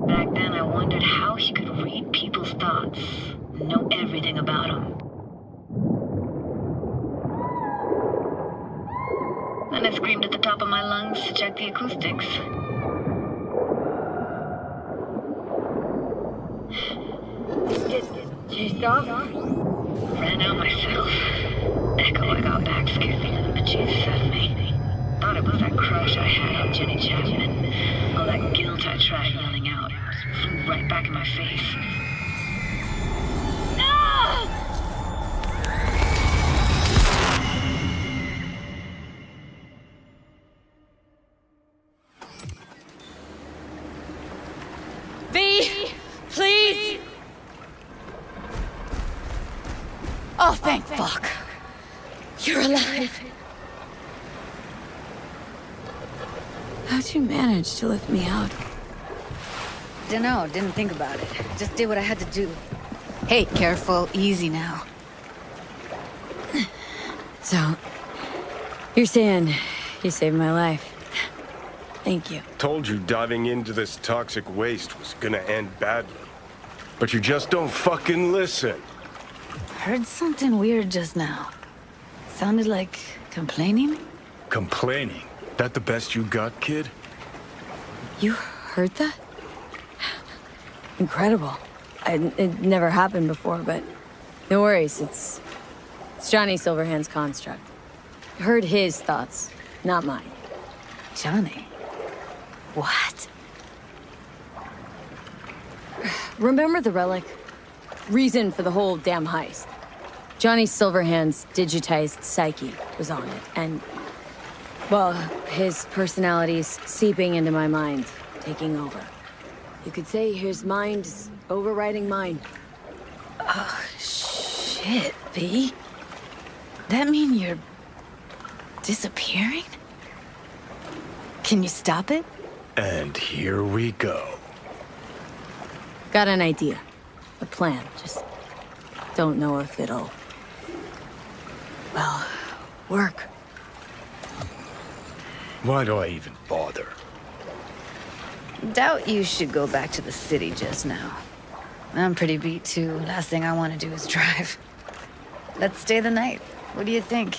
Back then I wondered how he could read people's thoughts, know everything about them. Then I screamed at the top of my lungs to check the acoustics. Get chased off? Ran out myself. Echo I got back scared the bejesus out of me. Thought it was that crush I had on Jenny Chapman. All that guilt I tried yelling out just flew right back in my face. No! V, please! Oh, thank fuck. You're alive. How'd you manage to lift me out? Dunno, didn't think about it. Just did what I had to do. Hey, careful, easy now. So, you're saying you saved my life. Thank you. Told you diving into this toxic waste was gonna end badly. But you just don't fucking listen. Heard something weird just now. Sounded like complaining? Complaining? That the best you got, kid? You heard that? Incredible. It never happened before, but no worries. It's Johnny Silverhand's construct. I heard his thoughts, not mine. Johnny? What? Remember the relic? Reason for the whole damn heist. Johnny Silverhand's digitized psyche was on it, and... well, his personality's seeping into my mind, taking over. You could say his mind is overriding mine. Oh, shit, B. That mean you're... disappearing? Can you stop it? And here we go. Got an idea. A plan. Just don't know if it'll... well, work. Why do I even bother? Doubt you should go back to the city just now. I'm pretty beat too. Last thing I want to do is drive. Let's stay the night. What do you think?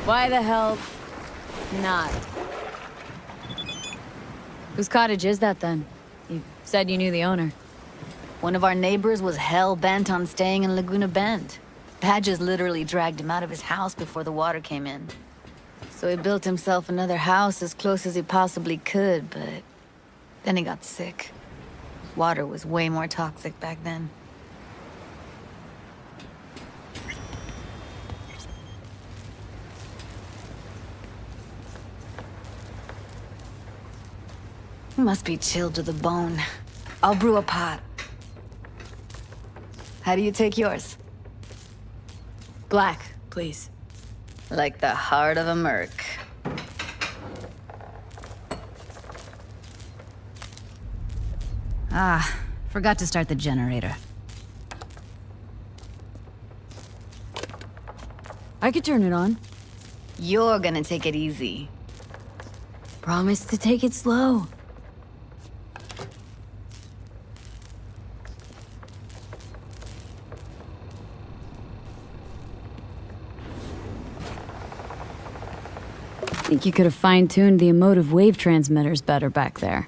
Why the hell not? Whose cottage is that then? You said you knew the owner. One of our neighbors was hell-bent on staying in Laguna Bend. Badges literally dragged him out of his house before the water came in. So he built himself another house as close as he possibly could, but then he got sick. Water was way more toxic back then. You must be chilled to the bone. I'll brew a pot. How do you take yours? Black, please. Like the heart of a merc. Ah, forgot to start the generator. I could turn it on. You're gonna take it easy. Promise to take it slow. Think you could have fine-tuned the emotive wave transmitters better back there.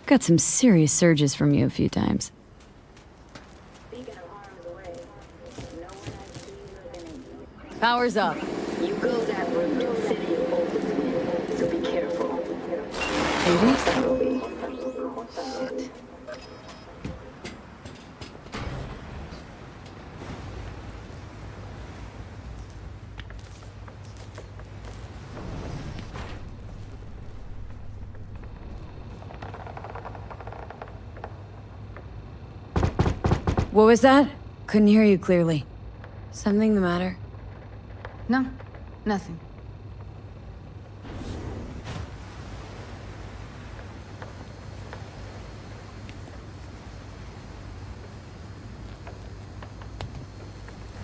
Got some serious surges from you a few times. Power's up. You go that route to the city of Oldham, so be careful. Judy? Shit. What was that? Couldn't hear you clearly. Something the matter? No, nothing.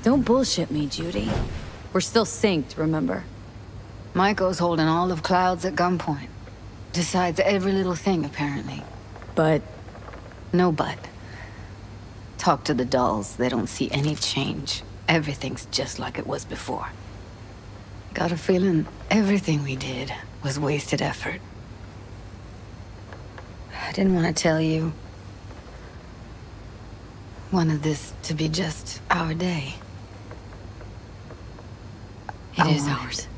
Don't bullshit me, Judy. We're still synced, remember? Maiko's holding all of Clouds at gunpoint. Decides every little thing, apparently. But... no but. Talk to the dolls, they don't see any change. Everything's just like it was before. Got a feeling everything we did was wasted effort. I didn't want to tell you. Wanted this to be just our day. It is ours.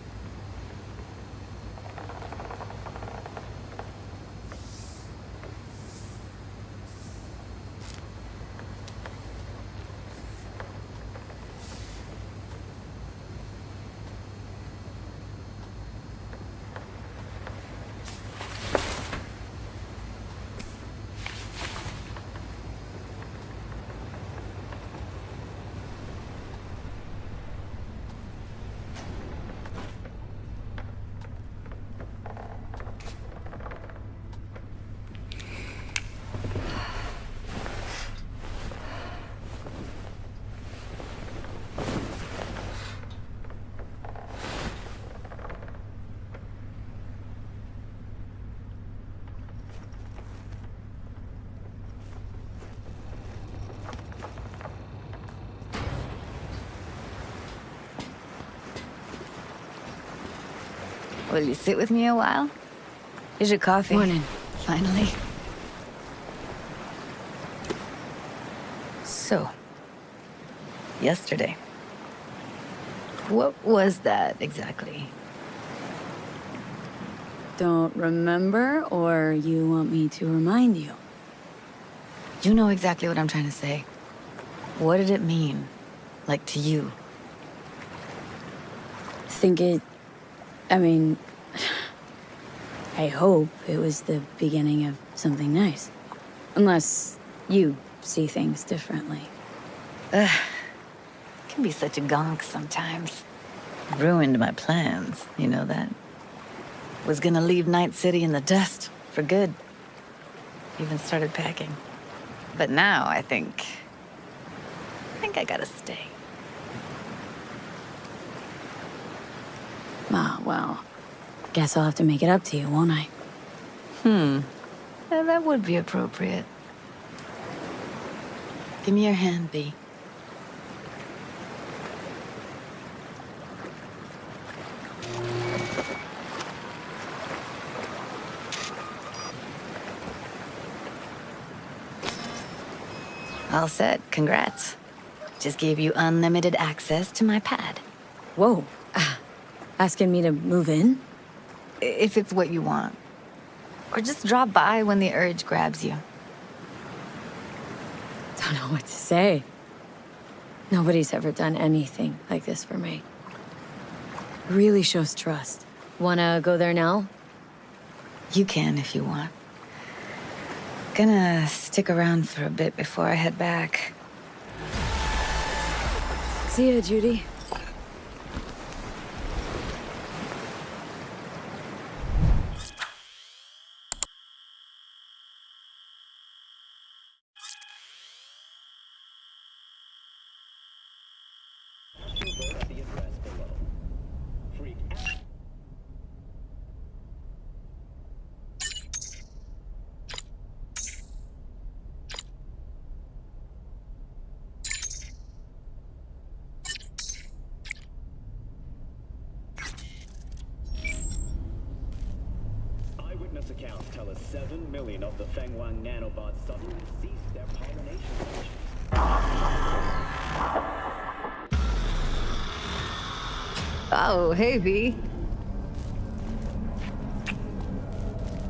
Will you sit with me a while? Here's your coffee. Morning. Finally. So, yesterday. What was that exactly? don't remember, or you want me to remind you? You know exactly what I'm trying to say. What did it mean? Like, to you? I hope it was the beginning of something nice. Unless you see things differently. Ugh. Can be such a gonk sometimes. Ruined my plans, you know that? Was gonna leave Night City in the dust, for good. Even started packing. But now, I think I gotta stay. Ah, well, guess I'll have to make it up to you, won't I? That would be appropriate. Give me your hand, B. All set. Congrats. Just gave you unlimited access to my pad. Whoa. Asking me to move in? If it's what you want. Or just drop by when the urge grabs you. Don't know what to say. Nobody's ever done anything like this for me. Really shows trust. Wanna go there now? You can if you want. Gonna stick around for a bit before I head back. See ya, Judy. Eyewitness accounts tell us 7 million of the Fengwang nanobots suddenly ceased their pollination functions. Oh, hey, V.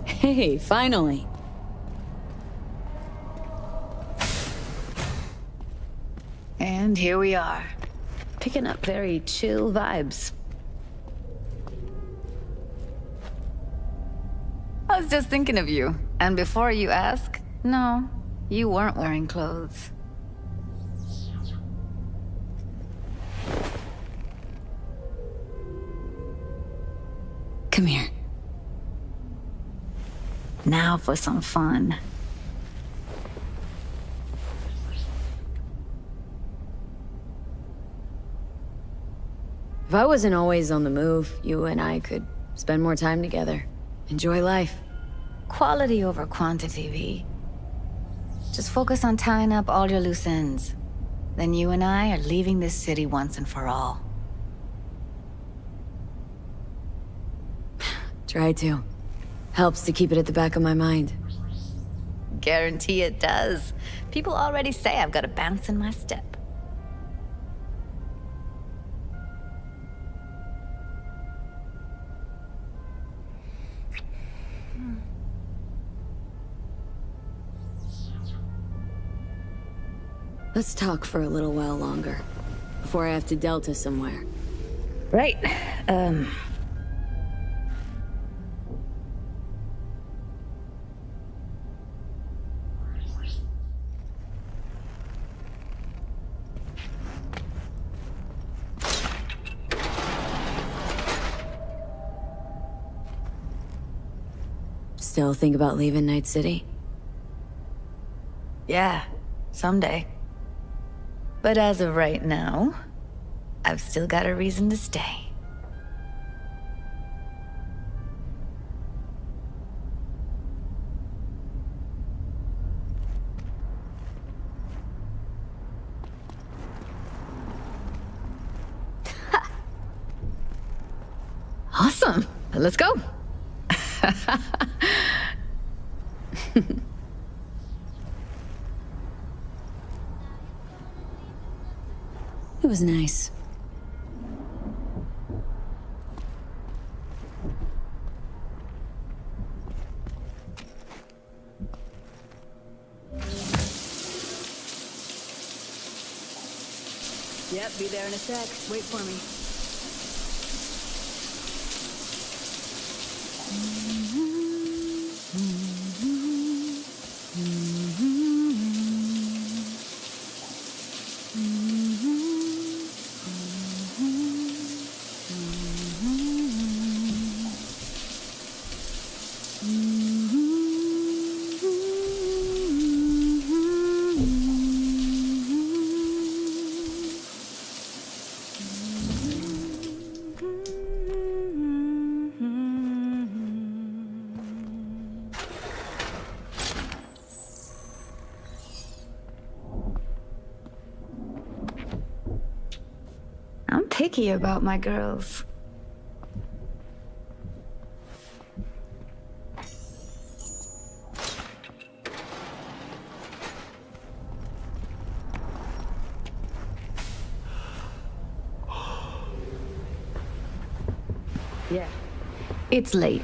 Hey, finally. And here we are. Picking up very chill vibes. I was just thinking of you. And before you ask, no, you weren't wearing clothes. Come here. Now for some fun. If I wasn't always on the move, you and I could spend more time together. Enjoy life. Quality over quantity, V. Just focus on tying up all your loose ends. Then you and I are leaving this city once and for all. Try to. Helps to keep it at the back of my mind. Guarantee it does. People already say I've got a bounce in my step. Let's talk for a little while longer, before I have to Delta somewhere. Right. Still think about leaving Night City? Yeah, someday. But as of right now, I've still got a reason to stay. Awesome. Let's go. It was nice. Yep, be there in a sec. Wait for me. I'm picky about my girls. Yeah. It's late.